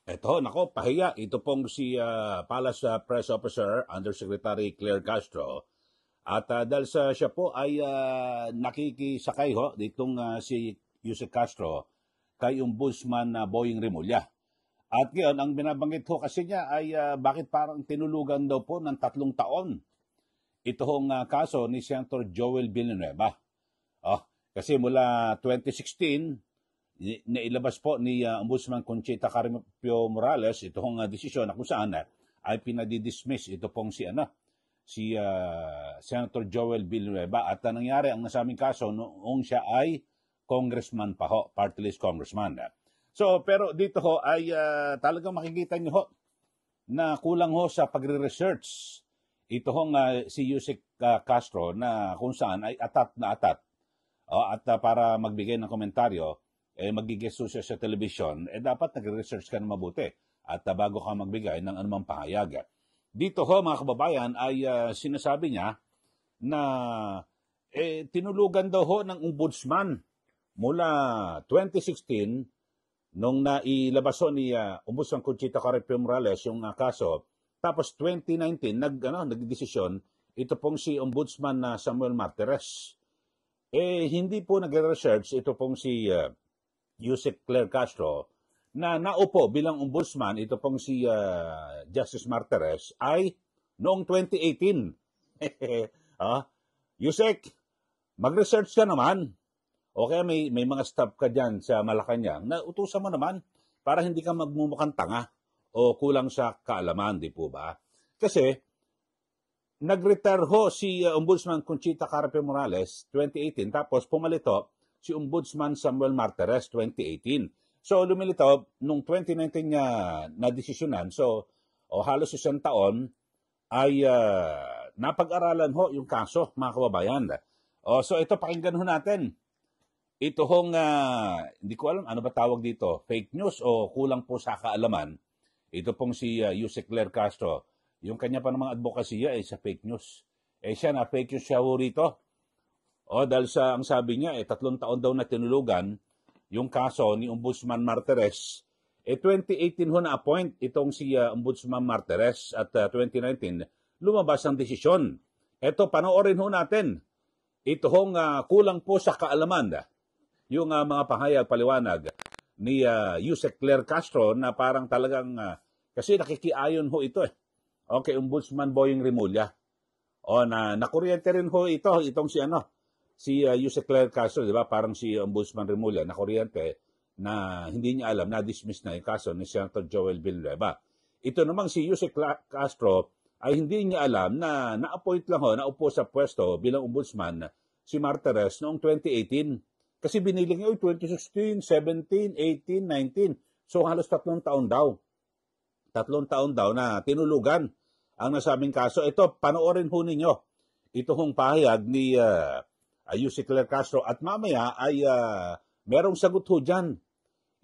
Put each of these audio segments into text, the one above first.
Eto, nako, pahiya. Ito pong si Palace Press Officer, Undersecretary Claire Castro. At dahil siya po ay nakikisakay ditong si Yusek Castro kay Ombudsman Boying Remulla. At ngayon, ang binabanggit kasi niya ay bakit parang tinulugan daw po ng 3 taon ito kaso ni Senator Joel Villanueva. Kasi mula 2016, nailabas po ni Ombudsman Conchita Carpio Morales itong desisyon na kung saan ay pinadidismiss ito pong si Senator Joel Villanueva. At nangyari ang nasabing kaso noong siya ay congressman pa party list congressman. So pero dito ay talagang makikita niyo na kulang sa pagre-research ito si Yusek Castro na kung saan ay atat na atat. At para magbigay ng komentaryo, mag-guest siya sa television, dapat nagre-research ka na mabuti at bago ka magbigay ng anumang pahayag. Dito mga kababayan ay sinasabi niya na tinulugan daw ng ombudsman mula 2016 nung nailabas ni Ombudsman Conchita Carpio Morales yung kaso. Tapos 2019 nagdesisyon ito pong si Ombudsman Samuel Martires. Hindi po nagre-research ito pong si Yusek Claire Castro na naupo bilang ombudsman ito pong si Justice Martires ay noong 2018. Yusek, mag-research ka naman. O kaya may mga staff ka dyan sa Malacanang na utusan mo naman para hindi ka magmumukhang tanga o kulang sa kaalaman, di po ba? Kasi nag-retire si Ombudsman Conchita Carpio Morales 2018 tapos pumalito si Ombudsman Samuel Martires 2018. So lumilitaw nung 2019 niya nadesisyonan. So halos 1 taon ay napag-aralan yung kaso, mga kababayan. So ito pakinggan natin. Ito hindi ko alam ano ba tawag dito, fake news o kulang po sa kaalaman. Ito pong si Yusek Claire Castro. Yung kanya pa namang advokasya sa fake news. Siya na fake news siya rito. Dahil ang sabi niya, 3 taon daw na tinulugan yung kaso ni Ombudsman Martires. 2018 na-appoint itong si Ombudsman Martires at 2019 lumabas ang desisyon. Ito, panoorin natin. Ito kulang po sa kaalaman. Yung mga pahayag, paliwanag ni Yusek Claire Castro na parang talagang, kasi nakikiayon ito Okay, Ombudsman Boying Remulla. Nakuryente rin itong si Yusek Claire Castro, di ba? Parang si Ombudsman Remulla, nakuryente na hindi niya alam, na-dismiss na yung kaso ni Senator Joel Villanueva. Ito namang si Yusek Castro ay hindi niya alam na na-appoint lang naupo sa pwesto bilang ombudsman si Martires noong 2018. Kasi biniling niya 2016, 17, 18, 19. So halos 3 taon daw. 3 taon daw na tinulugan ang nasabing kaso. Ito, panoorin ninyo. Ito pahayag ni Yusek Claire Castro at mamaya ay merong sagot dyan.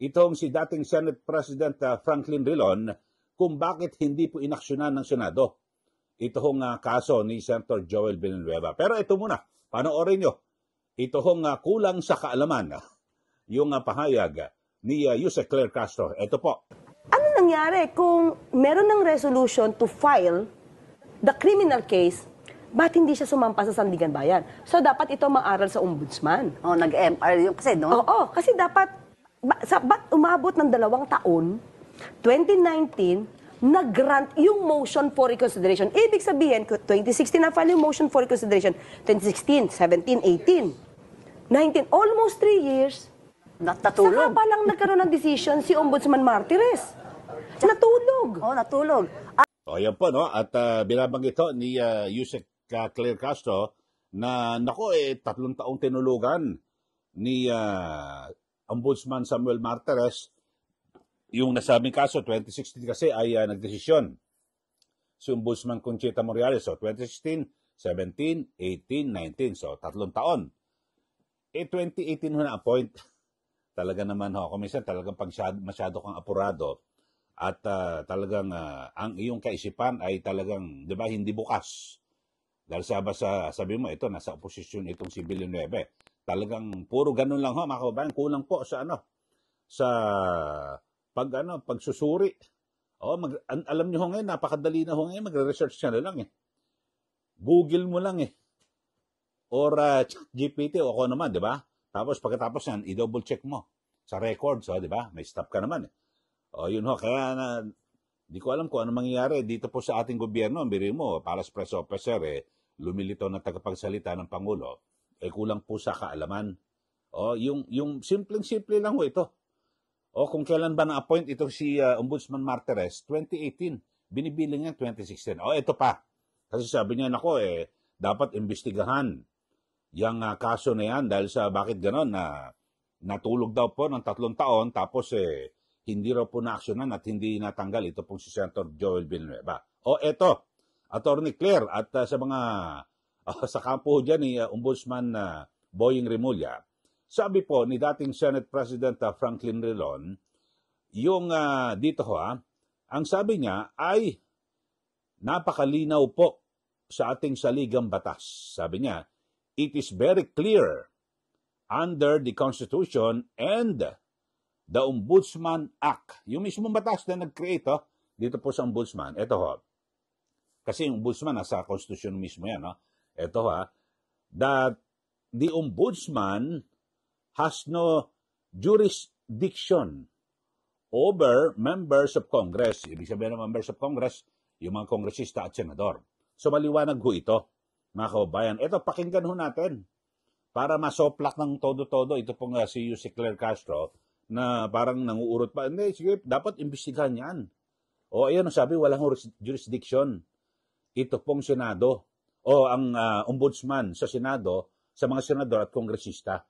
Itong si dating Senate President Franklin Drilon kung bakit hindi po inaksyonan ng Senado ito kaso ni Senator Joel Villanueva. Pero ito muna, panoorin nyo. Ito kulang sa kaalaman yung pahayag ni Yusek Claire Castro. Ito po. Ano nangyari kung meron ng resolution to file the criminal case, ba't hindi siya sumampa sa Sandigan Bayan? So, dapat ito maaral sa ombudsman. Nag-MR yung kasi, no? Oo, kasi dapat, ba't umabot ng 2 taon, 2019, nag-grant yung motion for reconsideration. Ibig sabihin, 2016 na-file yung motion for reconsideration, 2016, 17, 18, 19, almost 3 years. Natulog. Saka pa lang nagkaroon ng decision si Ombudsman Martires. Natulog. Natulog. Yan po, no? At binabanggit ni Yusek Claire Castro na, 3 taong tinulugan ni Ombudsman Samuel Martires. Yung nasabing kaso, 2016 kasi ay nagdesisyon si Ombudsman Conchita Morales. So, 2016, 17, 18, 19. So, 3 taon. 2018 na-appoint. Talaga naman, kuminsan talagang masyado kang apurado at talagang ang iyong kaisipan ay talagang, di ba, hindi bukas. Dahil sabi mo, ito, nasa oposisyon itong si Villanueva. Talagang puro ganun lang, mga kababayan. Kulang po sa pagsusuri. Alam niyo ho ngayon, napakadali na ho ngayon, magre-research ka na lang eh. Google mo lang eh. Or GPT o ako naman, di ba? Tapos pagkatapos yan, i-double check mo sa records, di ba? May stop ka naman eh. Yun ho, kaya di ko alam kung ano mangyayari dito po sa ating gobyerno. Biro mo, para sa press officer, lumilito na tagapagsalita ng Pangulo, kulang po sa kaalaman. Yung simpleng-simple lang ho ito. Kung kailan ba na-appoint ito si Ombudsman Martires, 2018. Binibilang niya 2016. Ito pa. Kasi sabi niya, dapat imbestigahan yung kaso na yan dahil sa bakit ganon na natulog daw po ng 3 taon tapos hindi raw po na-aksyonan at hindi natanggal ito pong si Senator Joel Villanueva. Eto, Attorney Claire at sa mga sa kampo dyan ni Ombudsman Boying Remulla, sabi po ni dating Senate President Franklin Drilon, yung dito ang sabi niya ay napakalinaw po sa ating saligang batas. Sabi niya, it is very clear under the Constitution and the Ombudsman Act. Yung mismong batas na nag-create dito po sa Ombudsman. Ito ho. Kasi yung Ombudsman nasa Constitution mismo yan. Ito that the Ombudsman has no jurisdiction over members of Congress. Ibig sabihin ng members of Congress, yung mga kongresista at senador. So maliwanag ho ito, mga kababayan. Ito, pakinggan ho natin para masoplak ng todo-todo. Ito pong si Claire Castro na parang nanguurot pa. Hindi, sige, dapat imbestigahan yan. Ayun, sabi, walang jurisdiction. Ito pong Senado. Ang Ombudsman sa Senado, sa mga senador at kongresista.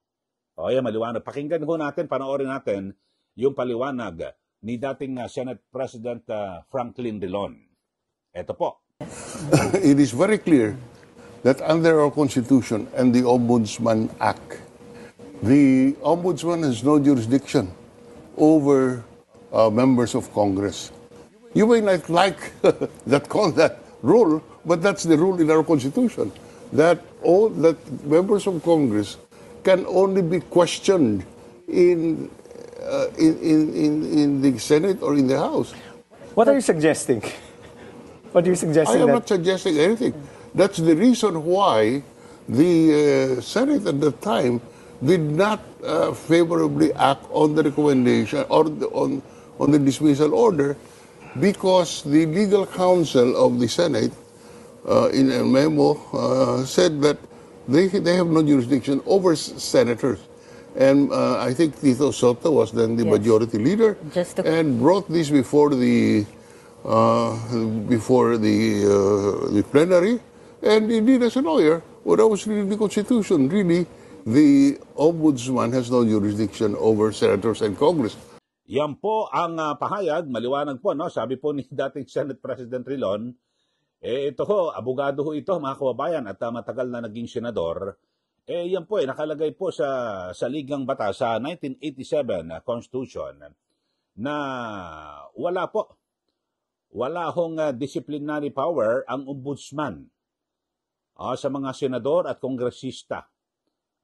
Ayan, maliwanag. Pakinggan ho natin, panoorin natin yung paliwanag ni dating Senate President Franklin Drilon. Ito po. It is very clear that under our Constitution and the Ombudsman Act, the Ombudsman has no jurisdiction over members of Congress. You may not like that rule, but that's the rule in our Constitution, that members of Congress can only be questioned in the Senate or in the House. What are you suggesting? What are you suggesting? I am not suggesting anything. That's the reason why the Senate at the time did not favorably act on the recommendation or on the dismissal order, because the legal counsel of the Senate in a memo said that they have no jurisdiction over senators. And I think Tito Soto was then the majority leader and brought this before the plenary. And indeed, as a lawyer, when I was reading the Constitution, really, the Ombudsman has no jurisdiction over senators and Congress. Yan po ang pahayag, maliwanag po, no? Sabi po ni dating Senate President Drilon, ito ho, abogado ho ito, mga kababayan, at matagal na naging senador. Yan po, nakalagay po sa ligang batas sa 1987 Constitution na wala hong disciplinary power ang ombudsman sa mga senador at kongresista.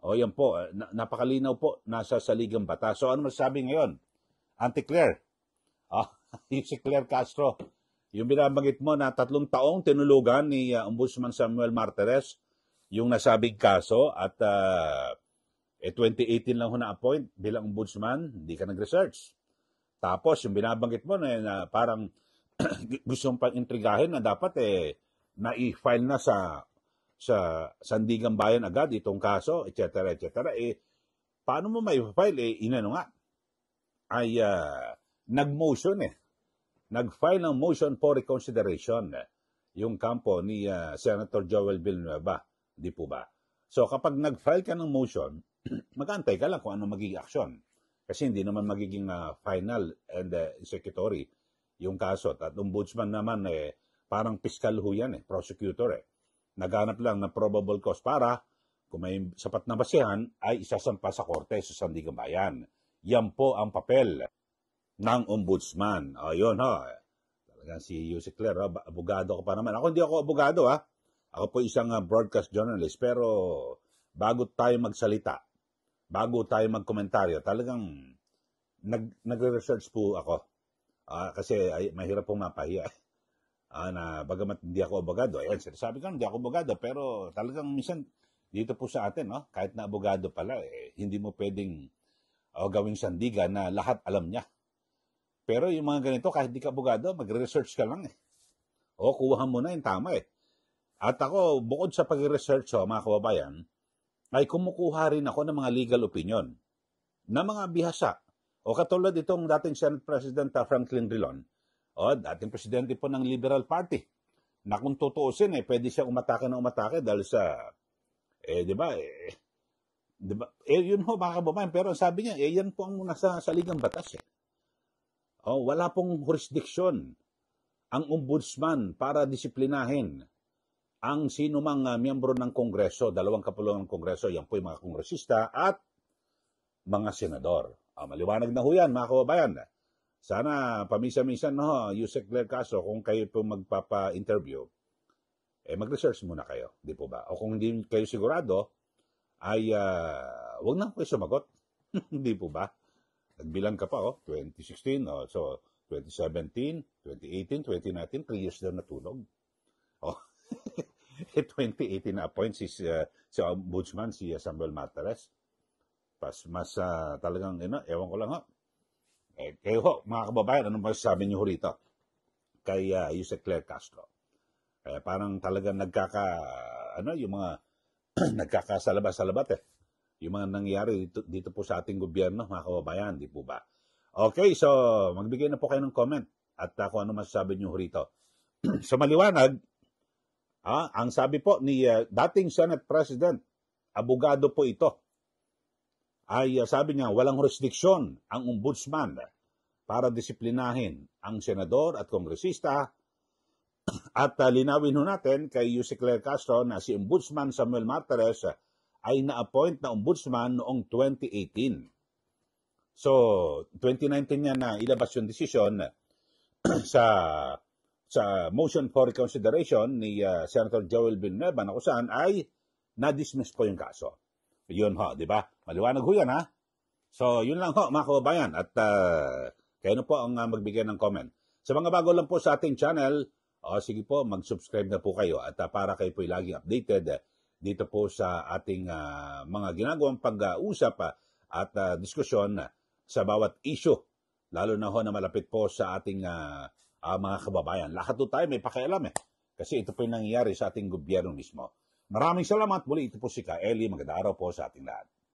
Yan po, napakalinaw po, nasa saligang batas. So ano masasabi ngayon? Auntie Claire, yung si Claire Castro, yung binabanggit mo na 3 taong tinulugan ni Ombudsman Samuel Martires, yung nasabing kaso at 2018 lang ho na-appoint bilang ombudsman, hindi ka nag-research. Tapos yung binabanggit mo na parang gusto mong pang-intrigahin na dapat na-i-file na sa Sandigan Bayan agad itong kaso, etc. etc. Paano mo may file? Inano nga, ay nag-motion nag-file ng motion for reconsideration yung kampo ni Senator Joel Villanueva. Di po ba? So kapag nag-file ka ng motion, mag-antay ka lang kung ano magiging aksyon. Kasi hindi naman magiging final and executory yung kaso. At ombudsman naman parang fiscal ho yan, prosecutor. Naghanap lang ng probable cause para kung may sapat na basihan ay isasampa sa korte sa Sandigan Bayan. Yan po ang papel ng ombudsman. Ayun Talagang si Yusek Claire, abogado ko pa naman. Ako hindi ako abogado Ako po isang broadcast journalist, pero bago tayo magsalita, bago tayo magkomentaryo, talagang nagre-research po ako. Kasi mahirap pong mapahiya. Na bagamat hindi ako abogado, ayan, sinasabi ko, hindi ako abogado, pero talagang minsan, dito po sa atin, no, kahit na abogado pala, hindi mo pwedeng gawing sandigan na lahat alam niya. Pero yung mga ganito, kahit di ka abogado, magre-research ka lang O, kuha mo na yung tama At ako, bukod sa pag-research, mga kababayan, ay kumukuha rin ako ng mga legal opinion na mga bihasa. O katulad itong dating Senate President Franklin Drilon, dating presidente po ng Liberal Party, na kung tutuusin, pwede siya umatake dahil sa, di ba, yun ho, mga kababayan, pero sabi niya, yan po ang nasa saligang batas wala pong jurisdiction ang ombudsman para disiplinahin ang sino mang miyembro ng Kongreso, 2 kapulungan ng Kongreso, yan po yung mga kongresista at mga senador. Maliwanag na ho yan, mga kababayan. Sana pamisa-misan, Yusek Claire Castro, kung kayo po magpapa-interview, mag-research muna kayo, di po ba? O kung hindi kayo sigurado, ay wag na kayo sumagot. Hindi po ba? Nagbilang ka pa, 2016, so 2017, 2018, 2019, 3 years na natulog. 2018 na-appoint si ombudsman, si Samuel Martires. Mas talagang, ewan ko lang kayo ho, mga kababayan, anong masasabi niyo rito kay Yusek Claire Castro? Parang talagang yung mga nagkakasalabat yung mga nangyayari dito po sa ating gobyerno, mga kababayan, di po ba? Okay, so magbigay na po kayo ng comment at kung ano masasabi niyo rito. Sa maliwanag, ang sabi po ni dating Senate President, abogado po ito, ay sabi niya, walang jurisdiksyon ang ombudsman para disiplinahin ang senador at kongresista. At linawin ho natin kay Yusek Claire Castro na si Ombudsman Samuel Martires ay na-appoint na ombudsman noong 2018. So, 2019 niya na ilabas yung desisyon sa motion for reconsideration ni Senator Joel Villanueva na kung saan ay na-dismiss po yung kaso. Yun ho, di ba? Maliwanag ho yan, So, yun lang ho, mga kababayan. At kayo na po ang magbigay ng comment. Sa mga bago lang po sa ating channel, sige po, mag-subscribe na po kayo. At para kayo po laging updated dito po sa ating mga ginagawang pag-uusap at diskusyon sa bawat issue. Lalo na ho na malapit po sa ating mga kababayan. Lahat po tayo may pakialam Kasi ito po yung nangyayari sa ating gobyerno mismo. Maraming salamat. Muli ito po si Ka Eli. Magandang araw po sa ating lahat.